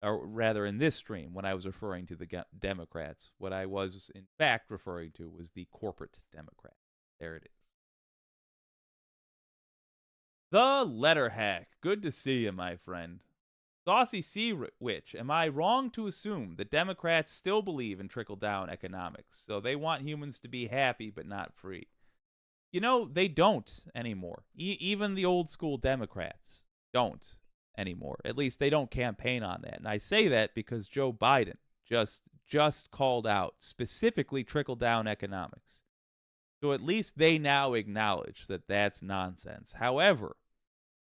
or rather in this stream, when I was referring to the Democrats, what I was in fact referring to was the corporate Democrat. There it is. The Letter Hack. Good to see you, my friend. Saucy Sea Witch. Am I wrong to assume that Democrats still believe in trickle-down economics? So they want humans to be happy but not free. You know, they don't anymore. Even the old school Democrats don't anymore. At least they don't campaign on that. And I say that because Joe Biden just called out specifically trickle-down economics. So at least they now acknowledge that that's nonsense. However,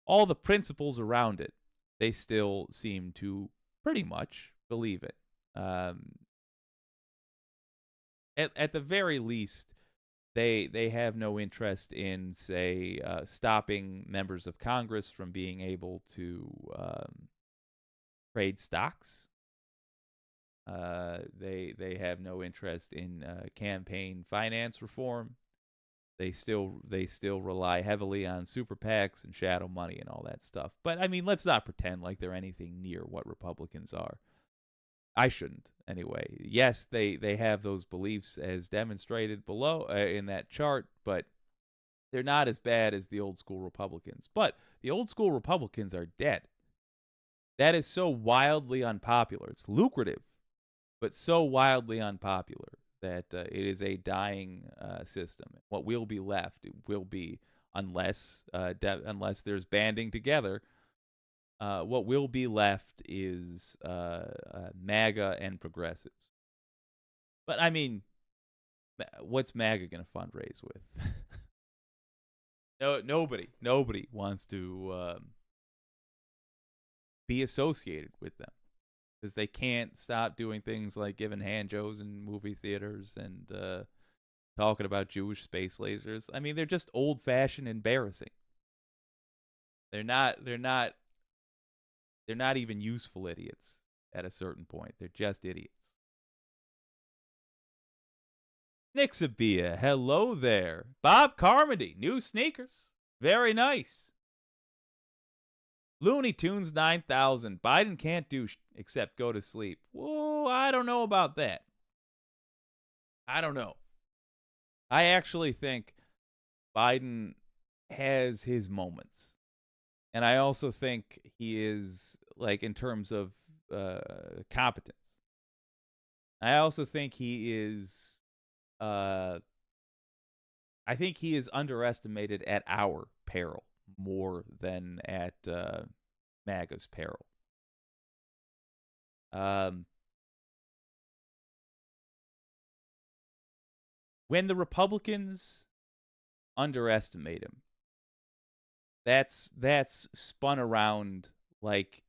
all the principles around it, they still seem to pretty much believe it. At the very least, they have no interest in, say, stopping members of Congress from being able to trade stocks. They have no interest in campaign finance reform. They still rely heavily on super PACs and shadow money and all that stuff. But I mean, let's not pretend like they're anything near what Republicans are. I shouldn't, anyway. Yes, they have those beliefs as demonstrated below in that chart, but they're not as bad as the old school Republicans. But the old school Republicans are dead. That is so wildly unpopular. It's lucrative, but so wildly unpopular that it is a dying system. What will be left, it will be, unless there's banding together, what will be left is MAGA and progressives. But I mean, what's MAGA going to fundraise with? Nobody wants to be associated with them, because they can't stop doing things like giving handjobs in movie theaters and talking about Jewish space lasers. I mean, they're just old-fashioned embarrassing. They're not even useful idiots at a certain point. They're just idiots. Nixabia, hello there. Bob Carmody, new sneakers. Very nice. Looney Tunes 9000. Biden can't do except go to sleep. Whoa, I don't know about that. I don't know. I actually think Biden has his moments. And I also think he is, like, in terms of competence. I also think he is, I think he is underestimated at our peril more than at MAGA's peril. When the Republicans underestimate him, that's spun around like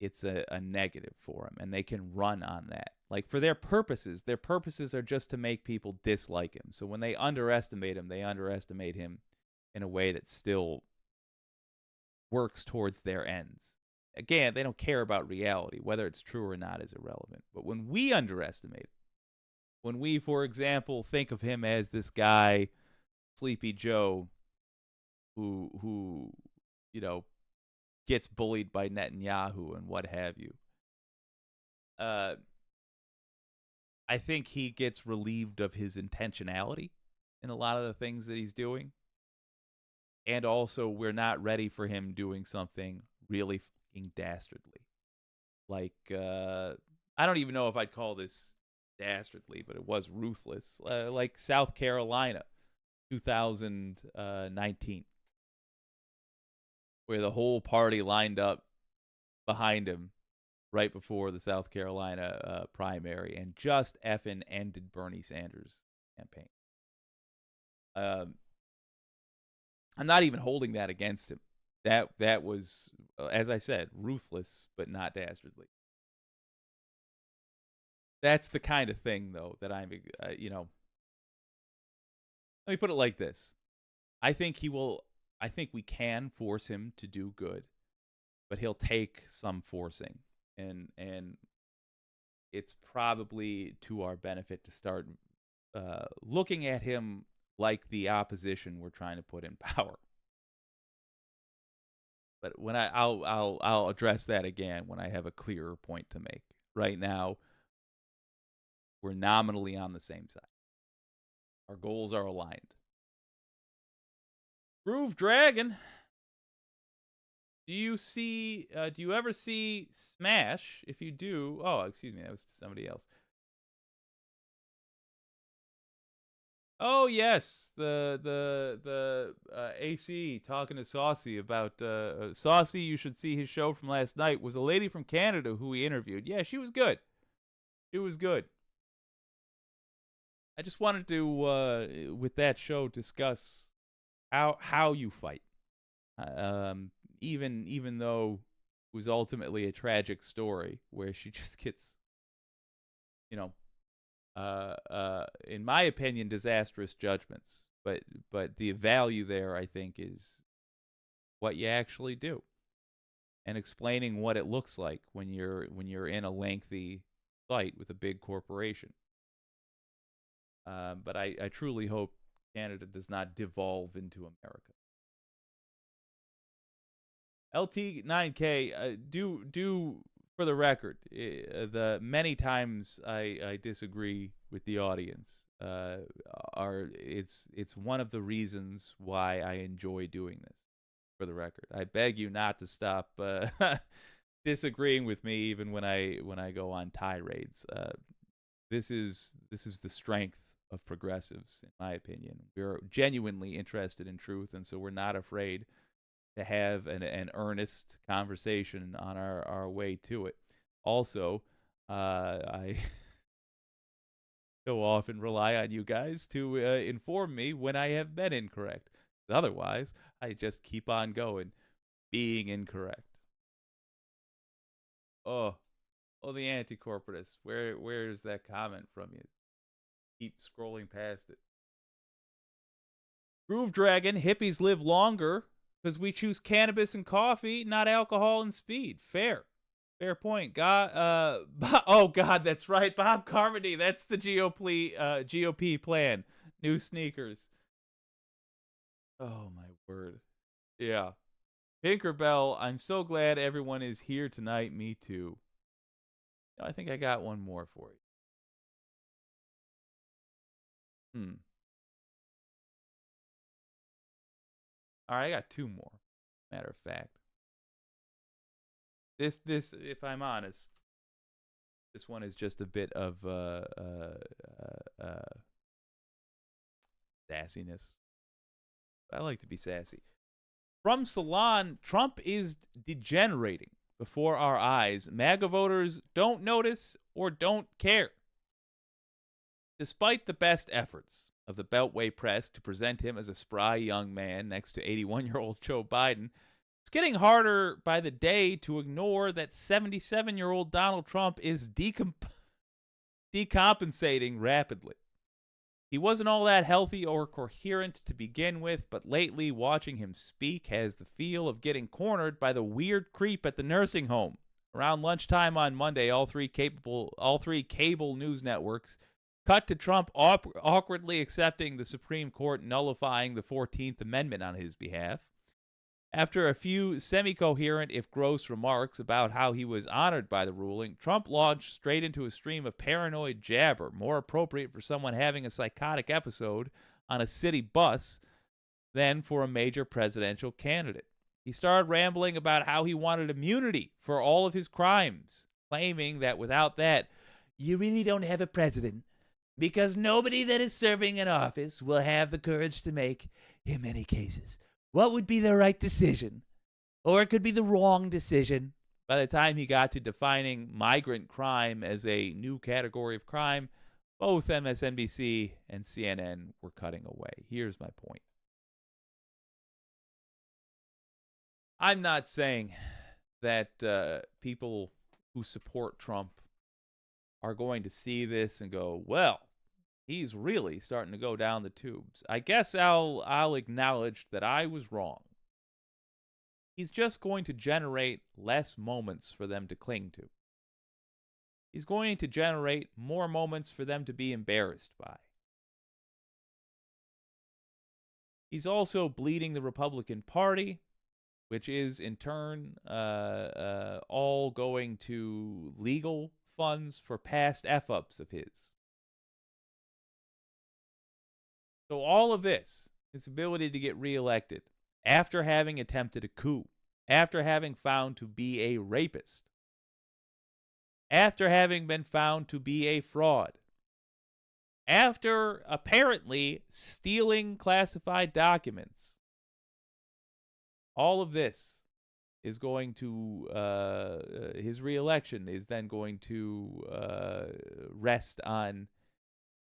it's a negative for him, and they can run on that. Like, for their purposes are just to make people dislike him. So when they underestimate him in a way that still works towards their ends. Again, they don't care about reality. Whether it's true or not is irrelevant. But when we underestimate him, when we, for example, think of him as this guy, Sleepy Joe, who you know, gets bullied by Netanyahu and what have you, I think he gets relieved of his intentionality in a lot of the things that he's doing. And also, we're not ready for him doing something really fucking dastardly. Like, I don't even know if I'd call this dastardly, but it was ruthless. Like South Carolina, 2019. Where the whole party lined up behind him right before the South Carolina primary and just effing ended Bernie Sanders' campaign. I'm not even holding that against him. That was, as I said, ruthless, but not dastardly. That's the kind of thing, though, that I'm, let me put it like this. I think we can force him to do good, but he'll take some forcing. And it's probably to our benefit to start looking at him like the opposition we're trying to put in power. But when I'll address that again when I have a clearer point to make. Right now, we're nominally on the same side. Our goals are aligned. Groove Dragon. Do you ever see Smash? If you do, excuse me, that was somebody else. Oh yes, the AC talking to Saucy about Saucy. You should see his show from last night. Was a lady from Canada who we interviewed. Yeah, she was good. She was good. I just wanted to with that show discuss how you fight. Even though it was ultimately a tragic story where she just gets, in my opinion, disastrous judgments. But the value there, I think, is what you actually do, and explaining what it looks like when you're in a lengthy fight with a big corporation. But I truly hope Canada does not devolve into America. LT9K, do for the record, the many times I disagree with the audience it's one of the reasons why I enjoy doing this. For the record, I beg you not to stop disagreeing with me even when I go on tirades. This is the strength of progressives, in my opinion. We're genuinely interested in truth, and so we're not afraid to have an earnest conversation on our way to it. Also, I so often rely on you guys to inform me when I have been incorrect. Otherwise, I just keep on going, being incorrect. Oh, the anti-corporatist. Where is that comment from you? Keep scrolling past it. Groove Dragon, hippies live longer because we choose cannabis and coffee, not alcohol and speed. Fair point. God, that's right. Bob Carmody. That's the GOP plan. New sneakers. Oh my word. Yeah. Tinkerbell, I'm so glad everyone is here tonight. Me too. I think I got one more for you. All right, I got two more. Matter of fact. This, if I'm honest, this one is just a bit of sassiness. I like to be sassy. From Salon, Trump is degenerating before our eyes. MAGA voters don't notice or don't care. Despite the best efforts of the Beltway press to present him as a spry young man next to 81-year-old Joe Biden, it's getting harder by the day to ignore that 77-year-old Donald Trump is decompensating rapidly. He wasn't all that healthy or coherent to begin with, but lately watching him speak has the feel of getting cornered by the weird creep at the nursing home. Around lunchtime on Monday, all three cable news networks cut to Trump awkwardly accepting the Supreme Court nullifying the 14th Amendment on his behalf. After a few semi-coherent, if gross, remarks about how he was honored by the ruling, Trump launched straight into a stream of paranoid jabber, more appropriate for someone having a psychotic episode on a city bus than for a major presidential candidate. He started rambling about how he wanted immunity for all of his crimes, claiming that without that, you really don't have a president, because nobody that is serving in office will have the courage to make, in many cases, what would be the right decision, or it could be the wrong decision, By the time he got to defining migrant crime as a new category of crime, both MSNBC and CNN were cutting away. Here's my point. I'm not saying that people who support Trump are going to see this and go, well, he's really starting to go down the tubes. I guess I'll acknowledge that I was wrong. He's just going to generate less moments for them to cling to. He's going to generate more moments for them to be embarrassed by. He's also bleeding the Republican Party, which is in turn all going to legal funds for past F-ups of his. So all of this, his ability to get reelected, after having attempted a coup, after having found to be a rapist, after having been found to be a fraud, after apparently stealing classified documents, all of this is going to, his reelection is then going to rest on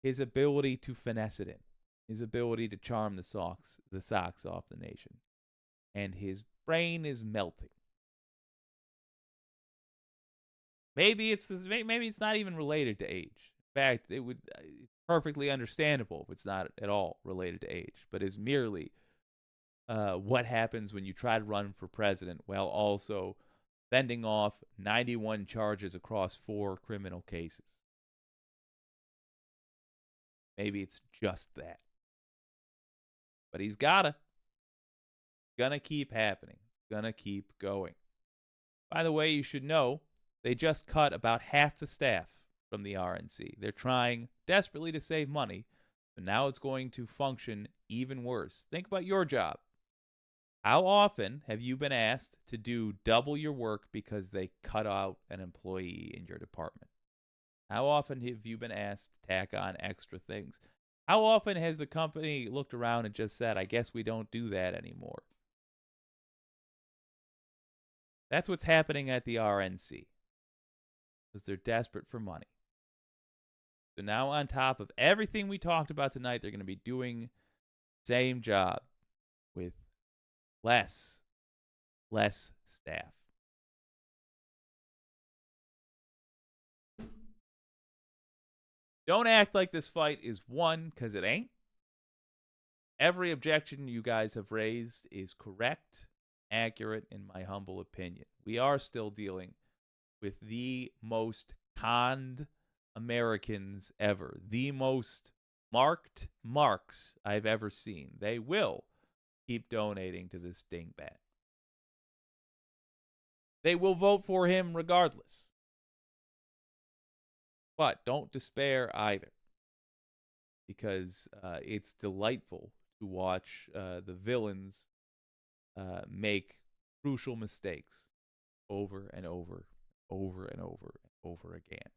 his ability to finesse it in, his ability to charm the socks off the nation. And his brain is melting. Maybe it's not even related to age. In fact, it's perfectly understandable if it's not at all related to age, but is merely what happens when you try to run for president while also fending off 91 charges across 4 criminal cases. Maybe it's just that. But he's gonna keep happening. Gonna keep going. By the way, you should know, they just cut about half the staff from the RNC. They're trying desperately to save money, but now it's going to function even worse. Think about your job. How often have you been asked to do double your work because they cut out an employee in your department? How often have you been asked to tack on extra things? How often has the company looked around and just said, I guess we don't do that anymore? That's what's happening at the RNC, because they're desperate for money. So now on top of everything we talked about tonight, they're going to be doing the same job with less staff. Don't act like this fight is won, because it ain't. Every objection you guys have raised is correct, accurate, in my humble opinion. We are still dealing with the most conned Americans ever, the most marked marks I've ever seen. They will keep donating to this dingbat. They will vote for him regardless. But don't despair either, because it's delightful to watch the villains make crucial mistakes over and over and over again.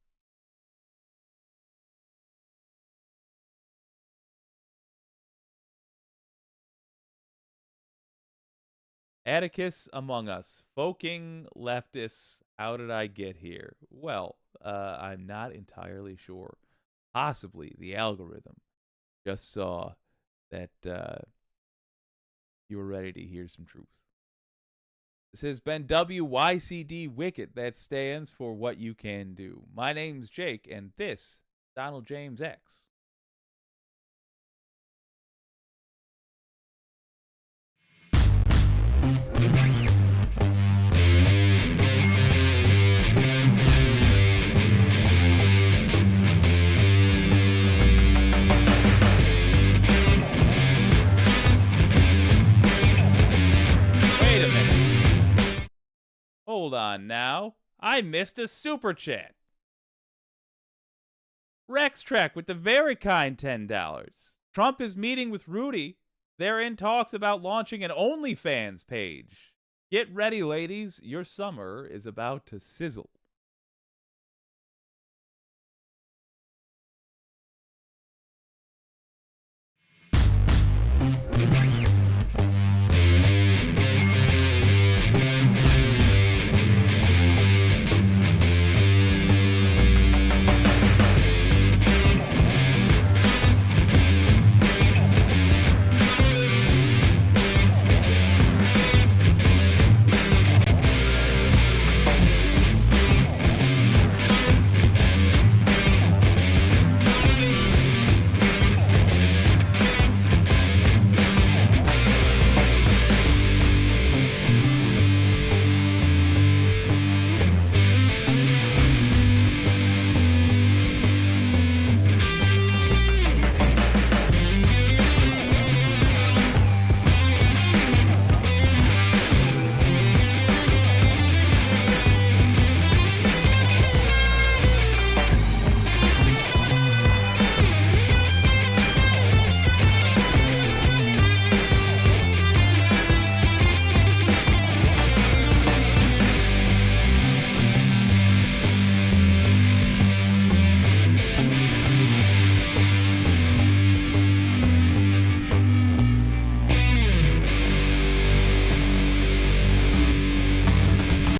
Atticus among us, folking leftists, how did I get here? Well, I'm not entirely sure. Possibly the algorithm just saw that you were ready to hear some truth. This has been WYCD Wicked. That stands for What You Can Do. My name's Jake, and this is Donald James X. Hold on now. I missed a super chat. Rex Trek with the very kind $10. Trump is meeting with Rudy. They're in talks about launching an OnlyFans page. Get ready, ladies. Your summer is about to sizzle.